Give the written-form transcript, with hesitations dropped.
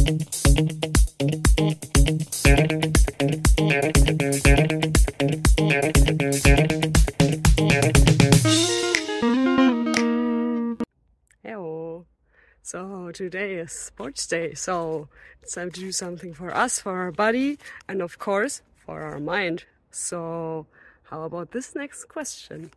Hello. So today is sports day, so it's time to do something for us, for our body, and of course for our mind. So how about this next question?